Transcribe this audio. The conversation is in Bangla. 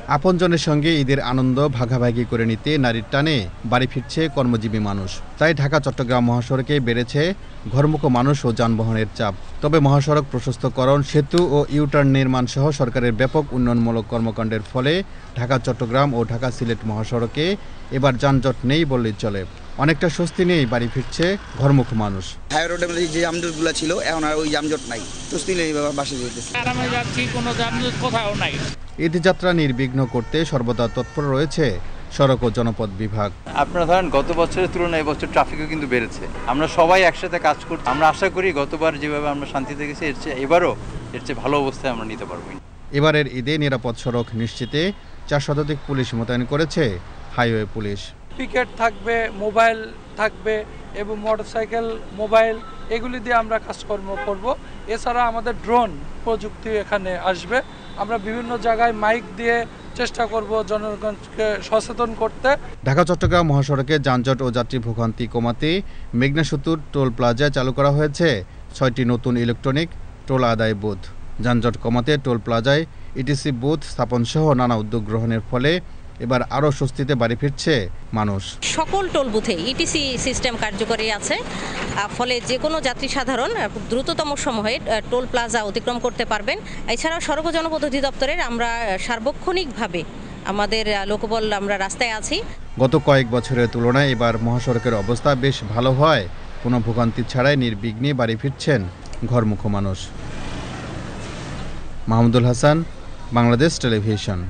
আপনজনের সঙ্গে ঈদের আনন্দ ভাগাভাগি করে নিতে নারীর টানে বাড়ি ফিরছে কর্মজীবী মানুষ। তাই ঢাকা চট্টগ্রাম মহাসড়কে বেড়েছে ঘরমুখ মানুষ ও যানবাহনের চাপ। তবে মহাসড়ক প্রশস্তকরণ, সেতু ও ইউটার্ন নির্মাণ সহ সরকারের ব্যাপক উন্নয়নমূলক কর্মকাণ্ডের ফলে ঢাকা চট্টগ্রাম ও ঢাকা সিলেট মহাসড়কে এবার যানজট নেই বললেই চলে। অনেকটা স্বস্তি নিয়েই বাড়ি ফিরছে ঘরমুখ মানুষ। হাই রোডে যে যানজটগুলো ছিল এখন আর ওই যানজট নাই, স্বস্তি নেই, বাসে যেতেছে, আরামে যাচ্ছি, কোনো যানজট কোথাও নাই। ঈদযাত্রা নির্বিঘ্ন করতে সর্বদা তৎপর রয়েছে সড়ক ও জনপথ বিভাগ। আপনারা ধরেন গত বছরের তুলনায় এবছর ট্রাফিকও কিন্তু বেড়েছে। আমরা সবাই একসাথে কাজ করছি। আমরা আশা করি গতবার যেভাবে আমরা শান্তিতে গেছি এর চেয়ে ভালো অবস্থায় আমরা নিতে পারবো। এবারের ঈদে নিরাপদ সড়ক নিশ্চিতে 4 শতাধিক পুলিশ মোতায়েন করেছে হাইওয়ে পুলিশ। পিকেট থাকবে, মোবাইল থাকবে এবং মোটরসাইকেল, মোবাইল এগুলি দিয়ে আমরা কাজকর্ম করব। এছাড়া আমাদের ড্রোন প্রযুক্তি এখানে আসবে। আমরা বিভিন্ন জায়গায় মাইক দিয়ে চেষ্টা করব জনগণকে সচেতন করতে। ঢাকা চট্টগ্রাম মহাসড়কে যানজট ও যাত্রী ভোগান্তি কমাতে মেঘনা সেতুর টোল প্লাজায় চালু করা হয়েছে 6টি নতুন ইলেকট্রনিক টোল আদায় বুথ। যানজট কমাতে টোল প্লাজায় ইটিসি বুথ স্থাপন সহ নানা উদ্যোগ গ্রহণের ফলে এবার আরও স্বস্তিতে বাড়ি ফিরছে মানুষ। সকল টোল বুথে ইটিসি সিস্টেম কার্যকরী আছে, ফলে যে কোনো যাত্রী সাধারণ দ্রুততম সময়ে টোল প্লাজা অতিক্রম করতে পারবেন। এছাড়াও সড়ক ও জনপথ অধিদপ্তরের আমরা সার্বক্ষণিকভাবে আমাদের লোকবল আমরা রাস্তায় আছি। গত কয়েক বছরের তুলনায় এবার মহাসড়কের অবস্থা বেশ ভালো হয়। কোনো ভোগান্তি ছাড়াই নির্বিঘ্নে বাড়ি ফিরছেন ঘরমুখ মানুষ। মাহমুদুল হাসান, বাংলাদেশ টেলিভিশন।